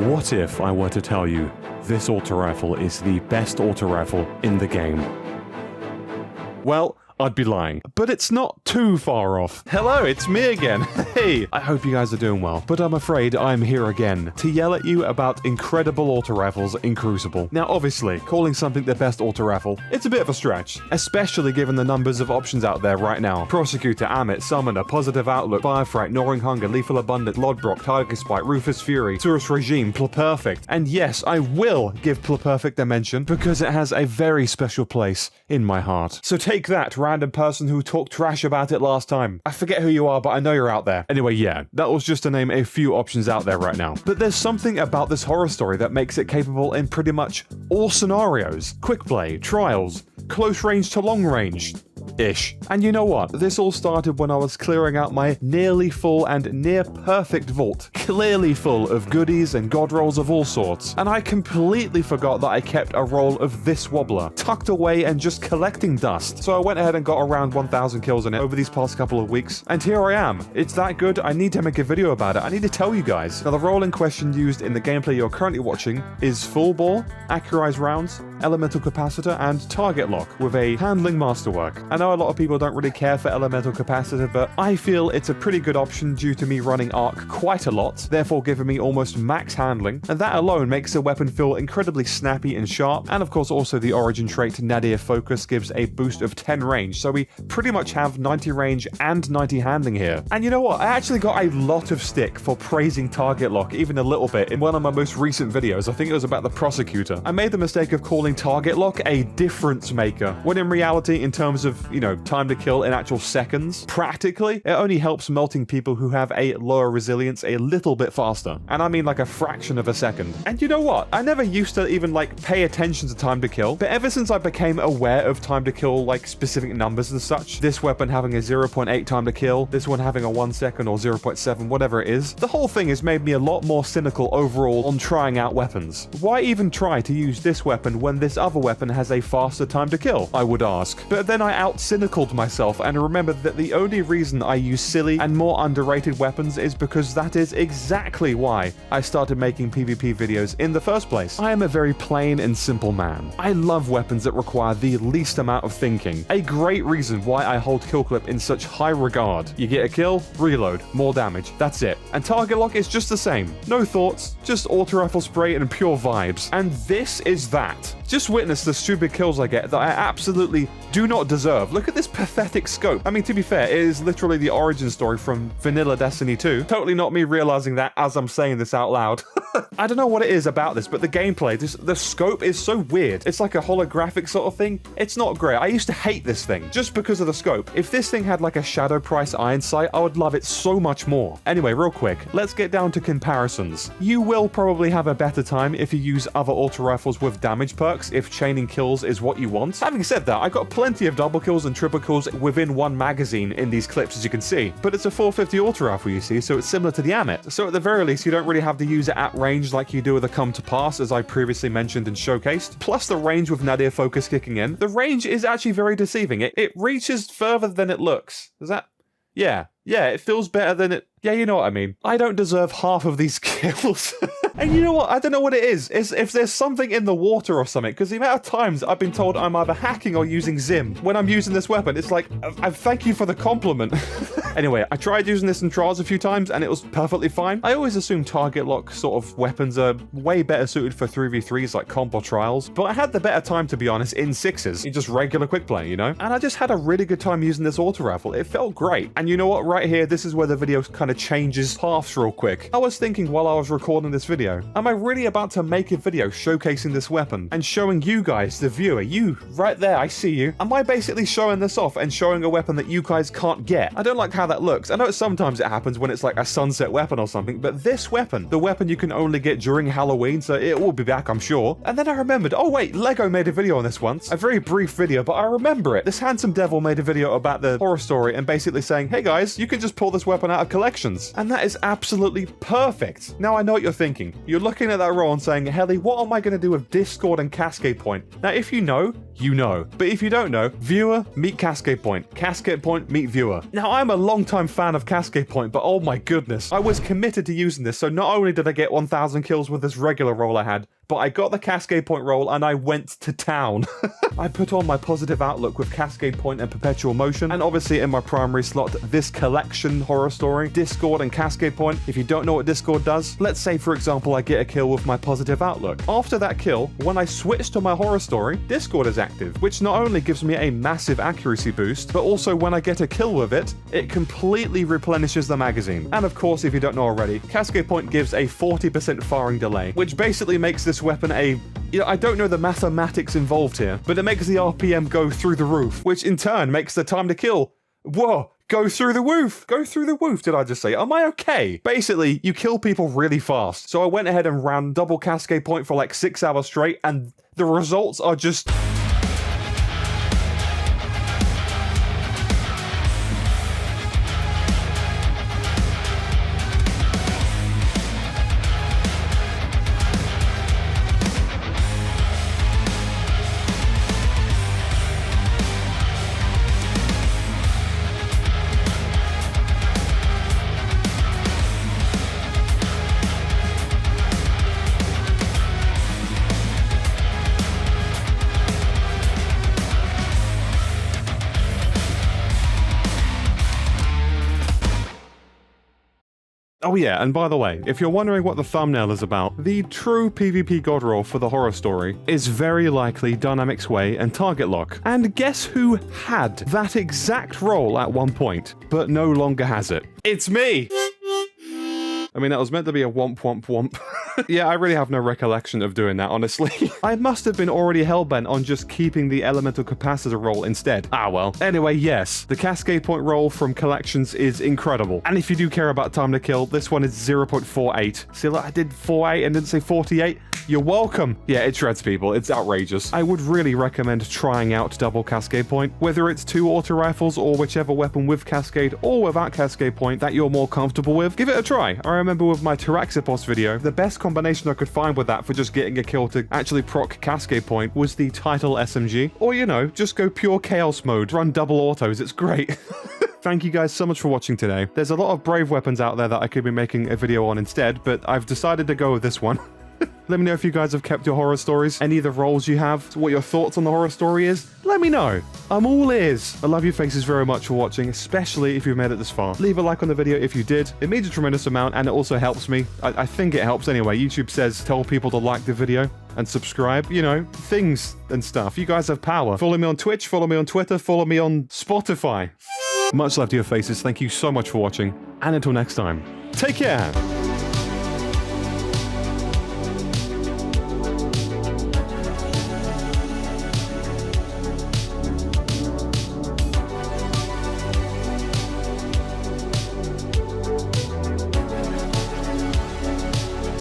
What if I were to tell you this auto rifle is the best auto rifle in the game? Well, I'd be lying, but it's not too far off. Hello, it's me again. Hey, I hope you guys are doing well, but I'm afraid I'm here again to yell at you about incredible auto rifles in Crucible. Now, obviously, calling something the best auto rifle, it's a bit of a stretch, especially given the numbers of options out there right now. Prosecutor, Amit, Summoner, Positive Outlook, Firefright, Gnawing Hunger, Lethal Abundant, Lodbrok, Tiger Spite, Rufus Fury, Tourist Regime, Perfect. And yes, I will give Perfect a mention because it has a very special place in my heart. So take that, random person who talked trash about it last time. I forget who you are, but I know you're out there. Anyway, yeah, that was just to name a few options out there right now. But there's something about this horror story that makes it capable in pretty much all scenarios. Quick play, trials, close range to long range. Ish. And you know what? This all started when I was clearing out my nearly full and near perfect vault, clearly full of goodies and god rolls of all sorts, and I completely forgot that I kept a roll of this wobbler tucked away and just collecting dust. So I went ahead and got around 1,000 kills in it over these past couple of weeks, and here I am. It's that good, I need to make a video about it. I need to tell you guys. Now, the roll in question used in the gameplay you're currently watching is full bore, accurized rounds, elemental capacitor, and target lock with a handling masterwork. I know a lot of people don't really care for elemental capacitor, but I feel it's a pretty good option due to me running arc quite a lot, therefore giving me almost max handling, and that alone makes the weapon feel incredibly snappy and sharp. And of course also the origin trait Nadir Focus gives a boost of 10 range, so we pretty much have 90 range and 90 handling here. And you know what, I actually got a lot of stick for praising target lock even a little bit in one of my most recent videos. I think it was about the Prosecutor. I made the mistake of calling target lock a difference maker, when in reality, in terms of, you know, time to kill in actual seconds, practically, it only helps melting people who have a lower resilience a little bit faster. And I mean like a fraction of a second. And you know what? I never used to even like pay attention to time to kill, but ever since I became aware of time to kill, like specific numbers and such, this weapon having a 0.8 time to kill, this one having a 1 second or 0.7, whatever it is, the whole thing has made me a lot more cynical overall on trying out weapons. Why even try to use this weapon when this other weapon has a faster time to kill, I would ask. But then I out-cynicaled myself and remembered that the only reason I use silly and more underrated weapons is because that is exactly why I started making PvP videos in the first place. I am a very plain and simple man. I love weapons that require the least amount of thinking. A great reason why I hold kill clip in such high regard. You get a kill, reload, more damage, that's it. And target lock is just the same. No thoughts, just auto rifle spray and pure vibes. And this is that. Just witness the stupid kills I get that I absolutely do not deserve. Look at this pathetic scope. I mean, to be fair, it is literally the origin story from vanilla Destiny 2. Totally not me realizing that as I'm saying this out loud. I don't know what it is about this, but the gameplay, the scope is so weird. It's like a holographic sort of thing. It's not great. I used to hate this thing just because of the scope. If this thing had like a Shadow Price iron sight, I would love it so much more. Anyway, real quick, let's get down to comparisons. You will probably have a better time if you use other auto rifles with damage perks, if chaining kills is what you want. Having said that, I got plenty of double kills and triple kills within one magazine in these clips, as you can see. But it's a 450 auto rifle, you see, so it's similar to the Amit. So at the very least, you don't really have to use it at range like you do with the Come to Pass, as I previously mentioned and showcased. Plus the range with Nadir Focus kicking in. The range is actually very deceiving. It reaches further than it looks. Is that? Yeah, it feels better than it... Yeah, you know what I mean. I don't deserve half of these kills. And you know what? I don't know what it is. It's if there's something in the water or something, because the amount of times I've been told I'm either hacking or using Zim when I'm using this weapon, it's like, I thank you for the compliment. Anyway, I tried using this in trials a few times and it was perfectly fine. I always assume target lock sort of weapons are way better suited for 3v3s like comp or trials, but I had the better time, to be honest, in 6s, in just regular quick play, you know? And I just had a really good time using this auto rifle. It felt great. And you know what? Right here, this is where the video kind of changes paths real quick. I was thinking while I was recording this video, am I really about to make a video showcasing this weapon and showing you guys, the viewer, you right there, I see you. Am I basically showing this off and showing a weapon that you guys can't get? I don't like how that looks. I know sometimes it happens when it's like a sunset weapon or something, but this weapon, the weapon you can only get during Halloween, so it will be back, I'm sure. And then I remembered, oh wait, Lego made a video on this once. A very brief video, but I remember it. This handsome devil made a video about the horror story and basically saying, hey guys, you can just pull this weapon out of collection collections. And that is absolutely perfect. Now I know what you're thinking. You're looking at that roll and saying, Heli, what am I going to do with Discord and Cascade Point? Now if you know, you know. But if you don't know, viewer, meet Cascade Point. Cascade Point, meet viewer. Now I'm a long-time fan of Cascade Point, but oh my goodness. I was committed to using this, so not only did I get 1,000 kills with this regular roll I had, but I got the Cascade Point roll and I went to town. I put on my positive outlook with Cascade Point and Perpetual Motion, and obviously in my primary slot, this collection horror story, Discord and Cascade Point. If you don't know what Discord does, let's say for example I get a kill with my positive outlook. After that kill, when I switch to my horror story, Discord is active, which not only gives me a massive accuracy boost, but also when I get a kill with it, it completely replenishes the magazine. And of course, if you don't know already, Cascade Point gives a 40% firing delay, which basically makes this weapon a... I don't know the mathematics involved here, but it makes the RPM go through the roof, which in turn makes the time to kill, whoa, go through the roof. Go through the roof, did I just say? Am I okay? Basically, you kill people really fast. So I went ahead and ran double Cascade Point for like 6 hours straight, and the results are just... Oh yeah, and by the way, if you're wondering what the thumbnail is about, the true PvP god roll for the horror story is very likely Dynamics Way and Target Lock. And guess who had that exact roll at one point, but no longer has it? It's me! I mean, that was meant to be a womp womp womp. Yeah, I really have no recollection of doing that, honestly. I must have been already hellbent on just keeping the elemental capacitor roll instead. Ah well. Anyway, yes, the Cascade Point roll from collections is incredible. And if you do care about time to kill, this one is 0.48. See, look, I did 48 and didn't say 48. You're welcome. Yeah, it shreds people. It's outrageous. I would really recommend trying out double Cascade Point, whether it's 2 auto rifles or whichever weapon with Cascade or without Cascade Point that you're more comfortable with. Give it a try. I remember with my Taraxipos video, the best combination I could find with that for just getting a kill to actually proc Cascade Point was the Title SMG. Or, you know, just go pure chaos mode, run double autos. It's great. Thank you guys so much for watching today. There's a lot of brave weapons out there that I could be making a video on instead, but I've decided to go with this one. Let me know if you guys have kept your horror stories, any of the roles you have, what your thoughts on the horror story is. Let me know. I'm all ears. I love you faces very much for watching, especially if you've made it this far. Leave a like on the video if you did. It means a tremendous amount and it also helps me. I think it helps anyway. YouTube says tell people to like the video and subscribe, you know, things and stuff. You guys have power. Follow me on Twitch, follow me on Twitter, follow me on Spotify. Much love to your faces. Thank you so much for watching. And until next time, take care.